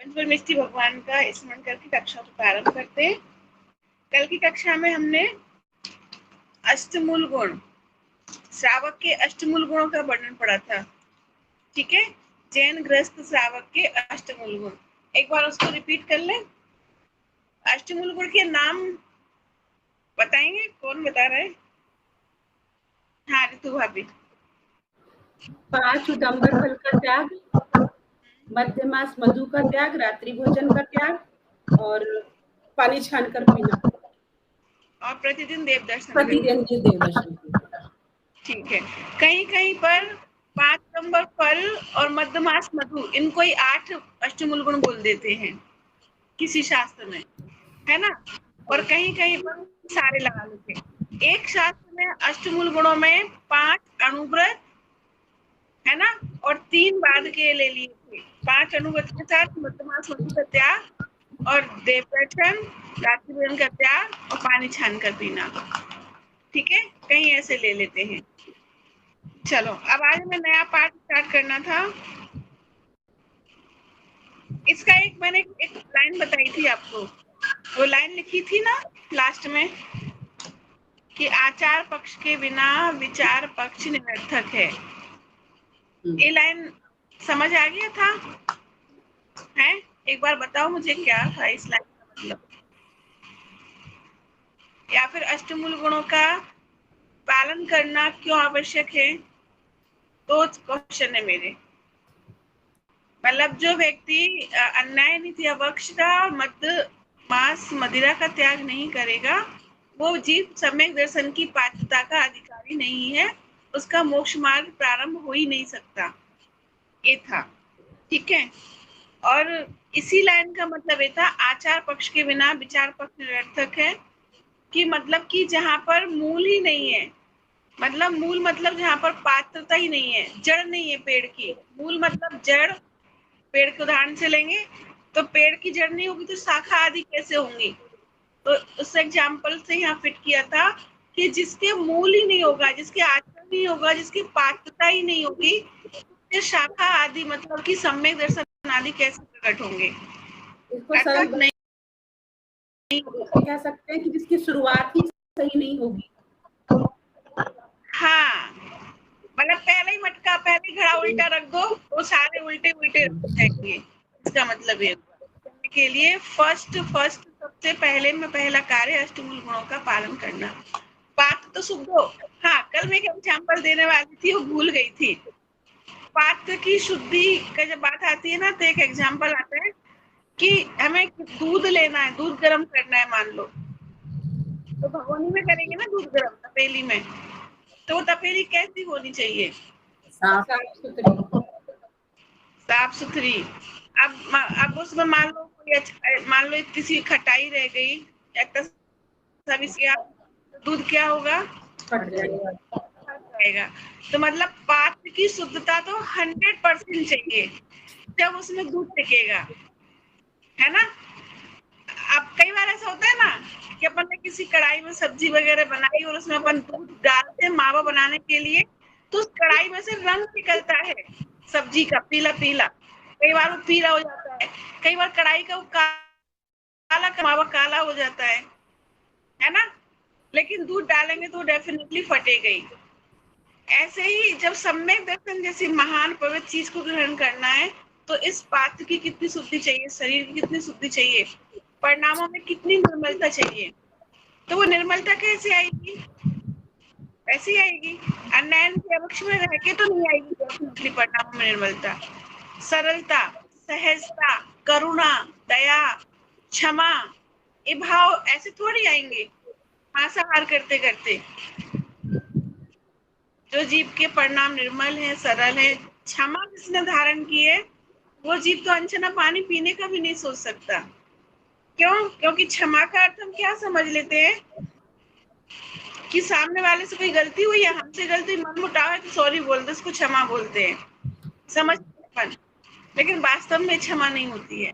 पंचपर मिष्टि भगवान का स्मरण करके कक्षा को प्रारंभ करते हैं। कल की कक्षा में हमने अष्टमूल गुण, श्रावक के अष्टमूल गुणों का वर्णन पढ़ा था। ठीक है, जैन गृहस्थ श्रावक के अष्टमूल गुण, एक बार उसको रिपीट कर लें। अष्टमूल गुण के नाम बताएंगे, कौन बता रहे हैं? हाँ ऋतु भाभी। 5 उदंबर फल का त्याग, मध्यमास मधु का त्याग, रात्रि भोजन का त्याग और पानी छान कर पीना और प्रतिदिन देव दर्शन। प्रतिदिन देव दर्शन। ठीक है, कहीं कहीं पर 5 उदंबर फल और मध्यमास मधु, इनको ही 8 अष्टमूल गुण बोल देते हैं किसी शास्त्र में, है ना। और कहीं कहीं पर सारे लगा लेते हैं। एक शास्त्र में अष्टमूल गुणों में 5 अणुव्रत, है ना, और 3 बाद के ले लिए थे। 5 अणुव्रत के साथ मध्यमास मधु का त्याग और देव दर्शन, रात्रि भोजन का त्याग और पानी छान कर पीना। ठीक है, कहीं ऐसे ले लेते हैं। चलो, अब आज मैं नया पाठ स्टार्ट करना था। इसका मैंने एक लाइन बताई थी आपको, वो लाइन लिखी थी ना लास्ट में कि आचार पक्ष के बिना विचार पक्ष निरर्थक है। ये लाइन समझ आ गया था? है, एक बार बताओ मुझे क्या था इस लाइन का मतलब, या फिर अष्टमूल गुणों का पालन करना क्यों आवश्यक है? तो क्वेश्चन है मेरे। मतलब जो व्यक्ति अन्याय नीति अवक्षता मद मांस मदिरा का त्याग नहीं करेगा, वो जीव सम्यक दर्शन की पात्रता का अधिकारी नहीं है, उसका मोक्ष मार्ग प्रारंभ हो ही नहीं सकता। ये था, ठीक है। और इसी लाइन का मतलब ये था, आचार पक्ष के बिना विचार पक्ष निरर्थक है, कि मतलब कि जहां पर मूल ही नहीं है, मतलब मूल मतलब जहां पर पात्रता ही नहीं है, जड़ नहीं है पेड़ की। मूल मतलब जड़, पेड़ के उदाहरण से लेंगे तो पेड़ की जड़ नहीं होगी तो शाखा आदि कैसे होंगी? तो उस एग्जाम्पल से यहाँ फिट किया था कि जिसके मूल ही नहीं होगा, जिसके आचरण नहीं होगा, जिसकी पात्रता ही नहीं होगी, तो शाखा आदि मतलब कि सम्यक दर्शन आदि कैसे प्रकट होंगे? इसको सरल नहीं कह सकते हैं कि जिसकी शुरुआत ही सही नहीं होगी। हाँ, मतलब पहले ही मटका, पहले घड़ा उल्टा रख दो तो सारे उल्टे उल्टे जाएंगे। इसका मतलब ये के लिए फर्स्ट सबसे पहले में पहला कार्य अष्टमूल गुणों का पालन करना। पात्र तो शुद्ध हो। हाँ, कल मैं एक एग्जाम्पल देने वाली थी, वो भूल गई थी। पात्र की शुद्धि का जब बात आती है ना, तो एक एग्जाम्पल आता है कि हमें दूध लेना है, दूध गर्म करना है मान लो, तो भगोनी में करेंगे ना दूध गर्म, तपेली में, तो वो तपेली कैसी होनी चाहिए? साफ सुथरी। साफ सुथरी। अब उसमें मान लो किसी खटाई रह गई या दूध क्या होगा? फट जाएगा। तो मतलब पात्र की शुद्धता तो 100% चाहिए जब उसमें दूध टिकेगा, है ना। अब कई बार ऐसा होता है ना कि अपन ने किसी कढ़ाई में सब्जी वगैरह बनाई और उसमें अपन दूध डालते हैं मावा बनाने के लिए, तो उस कढ़ाई में से रंग निकलता है सब्जी का, पीला पीला, कई बार वो पीला हो जाता है, कई बार कढ़ाई का वो काला मावा काला हो जाता है ना। लेकिन दूध डालेंगे तो डेफिनेटली फटेगा ही। ऐसे ही जब सम्यक दर्शन जैसी महान पवित्र चीज को ग्रहण करना है, तो इस पात्र की कितनी शुद्धि चाहिए, शरीर की कितनी शुद्धि चाहिए, परिणामों में कितनी निर्मलता चाहिए। तो वो निर्मलता कैसे आएगी? ऐसी आएगी, अन्याय के पक्ष में रह के तो नहीं आएगी डेफिनेटली परिणामों में निर्मलता। सरलता, सहजता, करुणा, दया, क्षमा, ये भाव ऐसे थोड़ी आएंगे मांसाहार करते करते। जो जीव के परिणाम निर्मल है, सरल है, क्षमा जिसने धारण की है, वो जीव तो अनछना पानी पीने का भी नहीं सोच सकता। क्यों? क्योंकि क्षमा का अर्थ हम क्या समझ लेते हैं कि सामने वाले से कोई गलती हुई है, हमसे गलती, मन मुटाव है तो सॉरी बोल दो, उसको क्षमा बोलते हैं, समझ। लेकिन वास्तव में क्षमा नहीं होती है,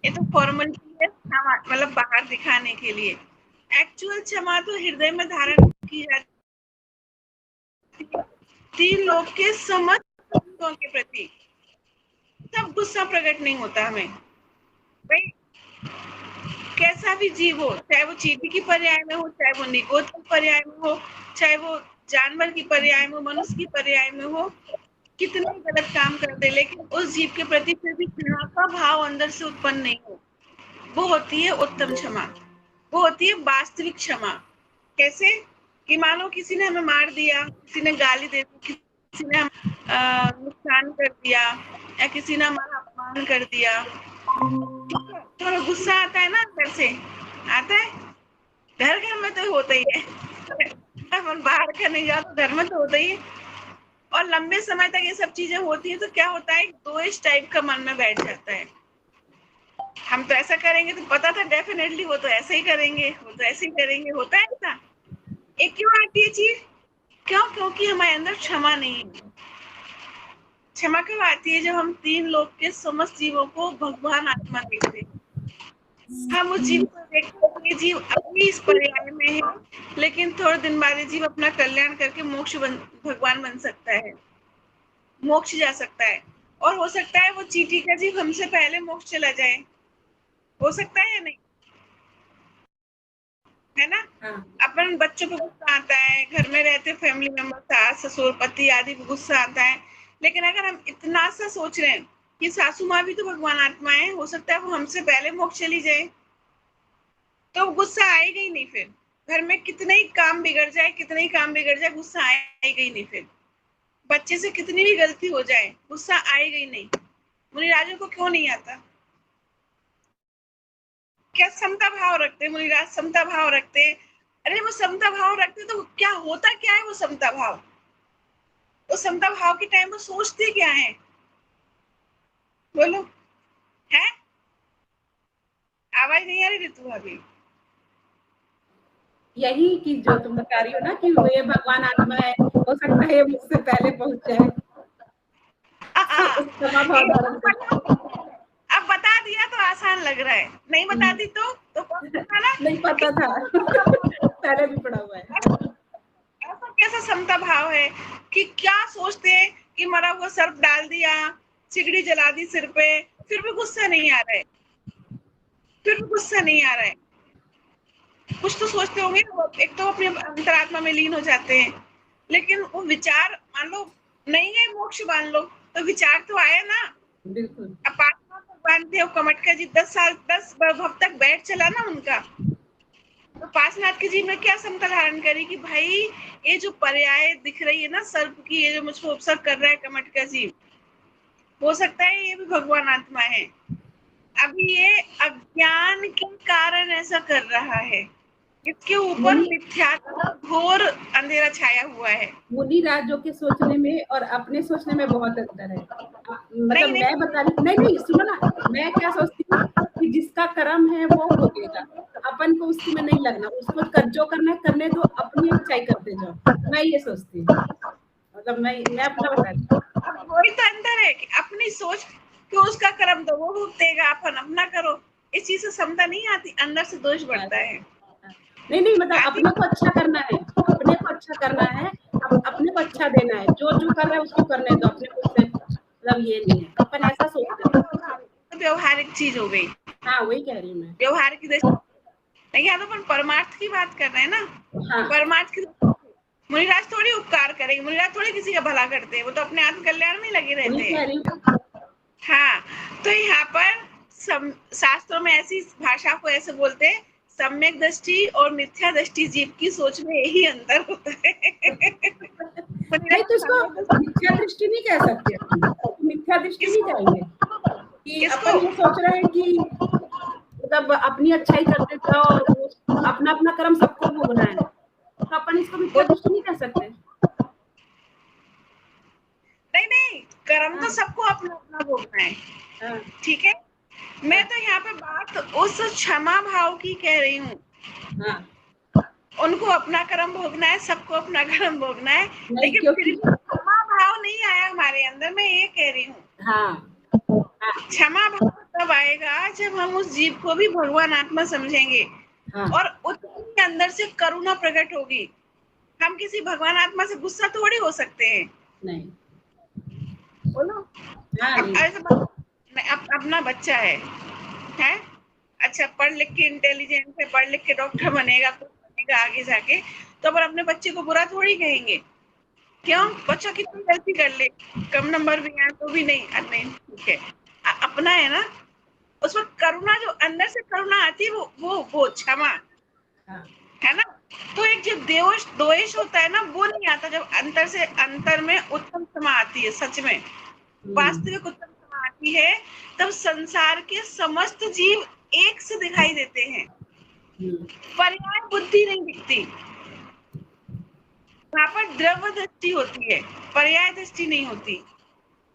ये तो फॉर्मेलिटी है, मतलब बाहर दिखाने के लिए। एक्चुअल क्षमा तो हृदय में धारण की जाती है, 3 लोग के समस्त के प्रति। तब गुस्सा प्रकट नहीं होता हमें, भाई कैसा भी जीव हो, चाहे वो चींटी की पर्याय में हो, चाहे वो निगोद की पर्याय में हो, चाहे वो जानवर की पर्याय में हो, मनुष्य की पर्याय में हो, कितना ही गलत काम कर दे, लेकिन उस जीव के प्रति फिर भी घृणा का भाव अंदर से उत्पन्न नहीं हो, वो होती है उत्तम क्षमा। वो होती है वास्तविक क्षमा। कैसे? कि मानो किसी ने हमें मार दिया, किसी ने गाली दे दी, किसी ने नुकसान कर दिया, या किसी ने हमारा अपमान कर दिया, तो हमें गुस्सा आता है ना अंदर से, आता है। घर घर में तो होता ही है अपन बाहर का नहीं जाओ तो घर में तो होता ही है। और लंबे समय तक ये सब चीजें होती है तो क्या होता है, दोष टाइप का मन में बैठ जाता है। हम तो ऐसा करेंगे, तो पता था डेफिनेटली वो तो ऐसे ही करेंगे, वो तो ऐसे ही करेंगे, होता है ऐसा। एक क्यों आती है चीज? क्यों? क्योंकि हमारे अंदर क्षमा नहीं है। क्षमा कब आती है? जब हम तीन लोक के समस्त जीवों को भगवान आत्मा देखते हैं। हम उस जीव को देखते हैं, ये जीव अभी इस पर्याय में है, लेकिन थोड़े दिन बाद ये जीव अपना कल्याण करके भगवान बन सकता है, मोक्ष जा सकता है। और हो सकता है वो चींटी का जीव हमसे पहले मोक्ष चला जाए, हो सकता है या नहीं, है ना? हाँ। अपन बच्चों को गुस्सा आता है, घर में रहते फैमिली मेंबर, सास ससुर पति आदि को गुस्सा आता है, लेकिन अगर हम इतना सा सोच रहे हैं कि सासू माँ भी तो भगवान आत्मा है, हो सकता है वो हमसे पहले मोक्ष चली जाए, तो गुस्सा आएगा ही नहीं। फिर घर में कितने ही काम बिगड़ जाए, कितने ही काम बिगड़ जाए, गुस्सा आएगा ही नहीं। फिर बच्चे से कितनी भी गलती हो जाए, गुस्सा आएगा ही नहीं। मुनिराजों को क्यों नहीं आता? क्या समता भाव रखते मुनिराज? समता भाव रखते। अरे वो समता भाव रखते तो क्या होता, क्या है वो समता भाव? वो समता भाव के टाइम वो सोचते क्या है? बोलो। है? आवाज नहीं आ रही ऋतु भाभी? यही कि जो तुम बता रही हो ना कि ये भगवान आत्मा है, हो सकता है मुझसे पहले पहुंच जाए, तो क्षमा भाव धारण कर। अब बता दिया तो आसान लग रहा है, नहीं बताती तो कौन सा ना नहीं पता था पहले भी पढ़ा हुआ है। ऐसा कैसा समता भाव है कि क्या सोचते हैं कि मरा हुआ सर्प डाल दिया, सिगड़ी जला दी सिर पे, फिर भी गुस्सा नहीं आ रहा है, फिर भी गुस्सा नहीं आ रहा है। कुछ तो सोचते होंगे, एक तो अपने अंतरात्मा में लीन हो जाते हैं, लेकिन वो विचार मान लो नहीं है, मोक्ष मान लो, तो विचार तो आया ना। बिल्कुल। अब भगवान थे कमटका जी 10 साल 10 भव तक बैठ चला ना उनका, तो पार्श्वनाथ के जी में क्या समता धारण करी कि भाई ये जो पर्याय दिख रही है ना सर्प की, ये जो मुझको उपसर्ग कर रहा है कमटका जी, हो सकता है ये भी भगवान आत्मा है। अभी ये अज्ञान के कारण ऐसा कर रहा है, इसके ऊपर मुनि मिथ्या घोर अंधेरा छाया हुआ है। मुनि राजों के सोचने में और अपने सोचने में बहुत अंतर है। मतलब नहीं मैं नहीं बता रही, नहीं नहीं सुनो ना, मैं क्या सोचती हूँ कि जिसका कर्म है वो भोगेगा, अपन को उसकी में नहीं लगना, उसको जो करना है करने दो, अपनी अच्छाई करते जाओ। मैं ये सोचती हूँ, मतलब मैं अपना बता रही अब वही तो अंतर है कि अपनी सोच कि उसका कर्म तो वो भुगतेगा, अपन अपना करो, इस चीज से समता नहीं आती, अंदर से दोष हूँ। बढ़ता है। नहीं नहीं, मतलब आती अपने को अच्छा करना है, अपने को अच्छा करना है, अपने को अच्छा देना है, जो जो कर रहा है उसको करने दो, अपने को उससे मतलब ये नहीं है, अपन ऐसा सोचते हैं। तो व्यवहारिक चीज हो गई, हाँ वही कह रही हूँ मैं। व्यवहार की दृष्टि नहीं, यहाँ तो अपन परमार्थ की बात कर रहे हैं ना। हाँ परमार्थ की मुनिराज थोड़ी उपकार करेंगे, मुनिराज थोड़ी किसी का भला करते हैं, वो तो अपने आत्म कल्याण में लगे वही रहते कह हैं। रही हूँ। हाँ, तो यहाँ पर शास्त्रों में ऐसी भाषा को ऐसे बोलते हैं, सम्यक दृष्टि और मिथ्या दृष्टि जीव की सोच में यही अंतर होता है नहीं तो इसको सम्यक दृष्टि मिथ्या दृष्टि नहीं कह सकते अपन, मिथ्या दृष्टि नहीं किसको कहेंगे कि किसको अपन ये सोच रहे हैं कि मतलब अपनी अच्छाई करते जाओ और अपना अपना कर्म सबको भोगना है, तो अपन इसको मिथ्या दृष्टि नहीं कह सकते। नहीं नहीं, कर्म हाँ तो सबको अपना अपना भोगना है, हाँ ठीक है। मैं हाँ तो यहाँ पे बात उस क्षमा भाव की कह रही हूँ। हाँ। उनको अपना कर्म भोगना है, सबको अपना कर्म भोगना है, नहीं लेकिन फिर क्योंकि भी क्षमा भाव नहीं आया हमारे अंदर, मैं ये कह रही हूँ। हाँ हाँ क्षमा भाव तब आएगा जब हम उस जीव को भी भगवान आत्मा समझेंगे, हाँ। और उतनी अंदर से करुणा प्रकट होगी। हम किसी भगवान आत्मा से गुस्सा थोड़ी हो सकते हैं, नहीं। बोलो। हाँ अब नहीं। ऐसे अपना बच्चा है है। अच्छा पढ़ लिख के इंटेलिजेंट है, पढ़ लिख के डॉक्टर बनेगा, कुछ बनेगा आगे जाके, तो अपन अपने बच्चे को बुरा थोड़ी कहेंगे। क्यों? बच्चा कितनी गलती कर ले, कम नंबर भी आए तो भी नहीं, नहीं ठीक है, अपना है ना, उसमें करुणा, जो अंदर से करुणा आती है, वो क्षमा, हाँ। है ना। तो एक जो द्वेष द्वेष होता है ना, वो नहीं आता जब अंतर से, अंतर में उत्तम क्षमा आती है, सच में वास्तविक उत्तम क्षमा आती है, तब संसार के समस्त जीव एक से दिखाई देते हैं, पर्याय बुद्धि नहीं दिखती। वहां पर द्रव्य दृष्टि होती है, पर्याय दृष्टि नहीं होती।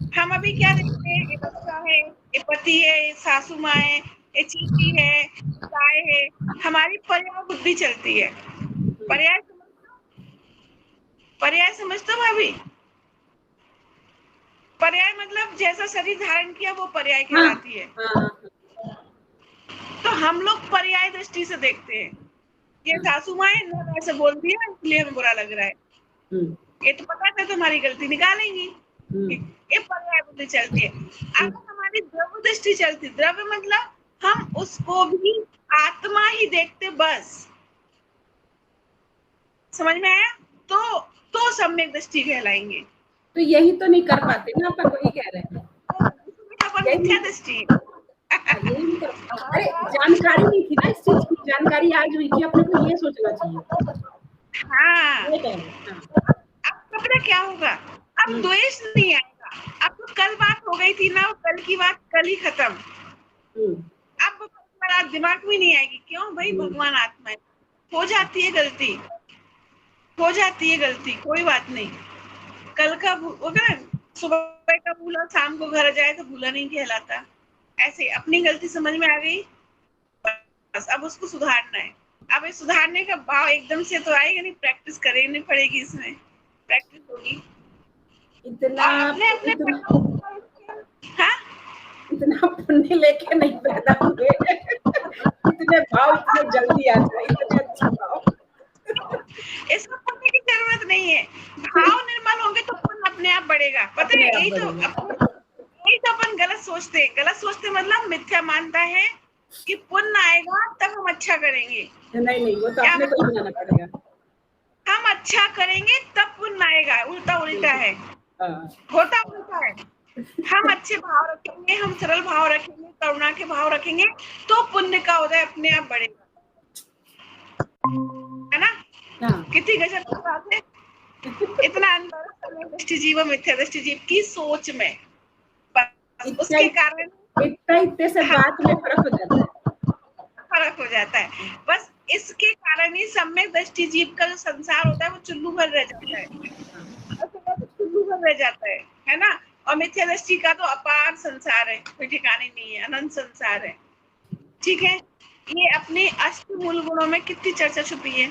हम अभी क्या देखते हैं, ये बच्चा है, ये पति है, ये सासू माँ है, ये चीटी है, गाय है, हमारी पर्याय बुद्धि चलती है। पर्याय पर्याय समझते हो भाभी? पर्याय मतलब जैसा शरीर धारण किया वो पर्याय कहलाती है। तो हम लोग पर्याय दृष्टि से देखते हैं, ये सासू माँ है ना, ऐसे बोल दिया इसलिए हमें बुरा लग रहा है, ये तो पता था तुम्हारी गलती निकालेंगी, ये पर्याय बुद्धि चलती है। अब हमारी द्रव्य दृष्टि चलती, द्रव्य मतलब हम उसको भी आत्मा ही देखते, बस समझ में आया? तो सम्यक दृष्टि कहलाएंगे। तो यही तो नहीं कर पाते ना अपन, वही कह रहे हैं, मिथ्या दृष्टि। यही नहीं कर। अरे जानकारी नहीं थी ना इस चीज की, जानकारी आज हुई कि अपने को ये सोचना चाहिए। हाँ, ये कह रहे हैं। अब पता क्या होगा, अब द्वेष नहीं आएगा। अब तो कल बात हो गई थी ना, कल की बात कल ही खत्म। अब दिमाग में नहीं आएगी, क्यों भाई, भगवान आत्मा है, हो जाती है गलती, हो जाती है गलती, कोई बात नहीं। कल का अगर सुबह का भूला शाम को घर जाए तो भूला नहीं कहलाता। ऐसे अपनी गलती समझ में आ गई, बस अब उसको सुधारना है। अब इस सुधारने का भाव एकदम से तो आएगा नहीं, प्रैक्टिस करनी पड़ेगी, इसमें प्रैक्टिस होगी। इतना अपने अपने हाँ? इतना पुण्य लेके नहीं पैदा हुए इतने भाव इतने जल्दी आ जाए, इतने अच्छे भाव। इसमें पुण्य की जरूरत नहीं है, भाव निर्मल होंगे तो पुण्य अपने आप बढ़ेगा। पता है, यही तो अपन गलत सोचते हैं। गलत सोचते मतलब मिथ्या मानता है कि पुण्य आएगा तब हम अच्छा करेंगे। नहीं, वो तो अपने को ही बनाना पड़ेगा। हम अच्छा करेंगे तब पुण्य आएगा, उल्टा उल्टा है, होता उल्टा है। हम अच्छे भाव रखेंगे, हम सरल भाव रखेंगे, करुणा के भाव रखेंगे, तो पुण्य का उदय अपने आप बढ़ेगा, है ना। कितनी गजब की बात है। इतना अंतर दृष्टि जीव, मिथ्या दृष्टि जीव की सोच में, उसके कारण इतने से बात में फर्क हो जाता है, फर्क हो जाता है। बस इसके कारण ही सम्यक दृष्टि जीव का जो संसार होता है वो चुल्लू भर रह जाता है, चुल्लू भर रह जाता है ना। और मिथ्या दृष्टि का तो अपार संसार है, कोई ठिकाने नहीं है, अनंत संसार है। ठीक है, ये अपने अष्ट मूल गुणों में कितनी चर्चा छुपी है।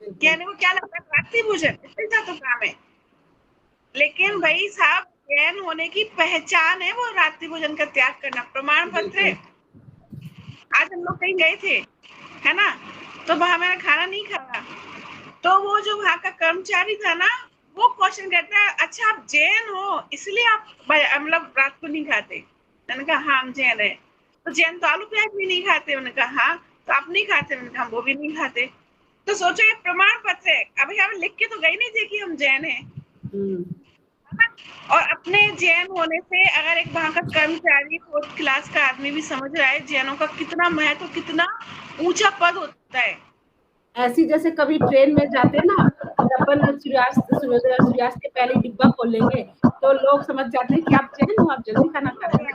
कहने को क्या लगता है, रात्रि भोजन इतना तो काम है, लेकिन भाई साहब जैन होने की पहचान है वो रात्रि भोजन का त्याग करना, प्रमाण पत्र है। आज हम लोग कहीं गए थे, है ना, तो वहां मैंने खाना नहीं खाया, तो वो जो वहां का कर्मचारी था ना, वो क्वेश्चन करता है, अच्छा आप जैन हो इसलिए आप मतलब रात को नहीं खाते? मैंने कहा हाँ हम जैन है। तो जैन तो आलू प्याज भी नहीं खाते? मैंने कहा हाँ। तो आप नहीं खाते? मैंने कहा वो भी नहीं खाते। तो सोचो ये प्रमाण पत्र है, अभी हम लिख के तो गए नहीं थे कि हम जैन है। और अपने जैन होने से अगर एक वहां का कर्मचारी, फोर्थ क्लास का आदमी भी समझ रहा है जैनों का कितना महत्व, कितना ऊंचा पद होता है। ऐसी जैसे कभी ट्रेन में जाते ना, अपन सूर्यास्त के पहले डिब्बा खोलेंगे तो लोग समझ जाते हैं कि आप जैन हो, आप जल्दी खाना खा रहे हैं,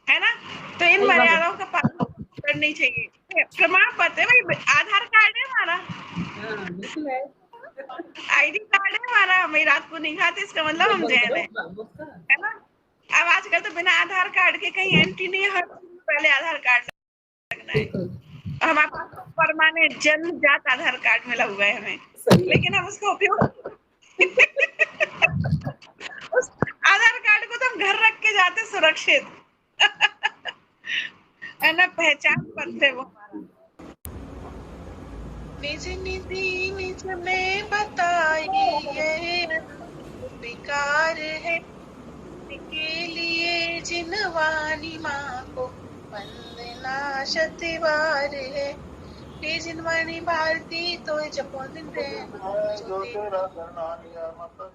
है ना। तो इन मर्यादाओं का पालन करनी चाहिए। प्रमाण पत्र है भाई, आधार कार्ड है हमारा, बिल्कुल है, आईडी कार्ड है हमारा, हम रात को नहीं खाते इसका मतलब हम जैन है ना। अब आजकल तो बिना आधार कार्ड के कहीं एंट्री नहीं है, हर पहले आधार कार्ड लगना है। हमारे पास तो परमानेंट जन्म जात आधार कार्ड मिला हुआ है हमें, लेकिन हम उसका उपयोग उस आधार कार्ड को तो हम घर रख के जाते सुरक्षित है ना, पहचान पत्र है वो हमारा। निज निधि निज में बताइए विकार है, के लिए जिनवानी माँ को शक्ति बार है हे जिनवाणी भारती तो जपो दिन रे जो तेरा करना नियम तो